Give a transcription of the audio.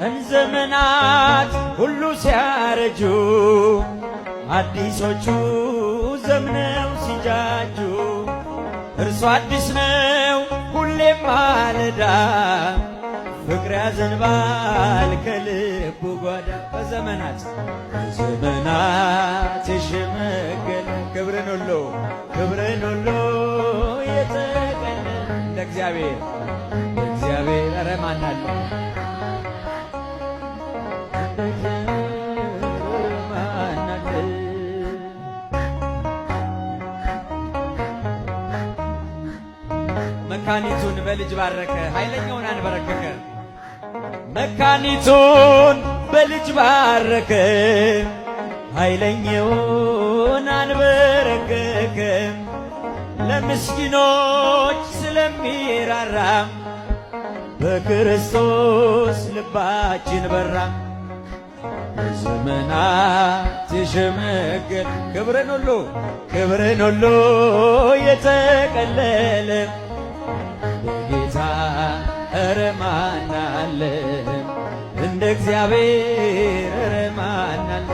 ዘመናት ሁሉ ሲያረጁ አዲሶቹ ዘምነው ሲጃጁ እርሱ አዲስ ነው ሁሌም ማለዳ ፍቅር ያዘንባል ከልቡ ጓዳ በዘመናት የሸመገለ ክብርን ሁሉ የተቀለ እንደ እግዚአብሔር ኧረ ማን አለ? መካኒቱን በልጅ ባረከ ኃይለኛውን አንበረከከ። መካኒቱን በልጅ ባረከ ኃይለኛውን አንበረከከ። ለምስኪኖች ስለሚራራ በክርስቶስ ልባችን በራ። በዘመናት የሸመገለ ክብርን ሁሉ የተቀለለ በጌታ ኧረ ማን አለ እንደ እግዚአብሔር ኧረ ማን አለ?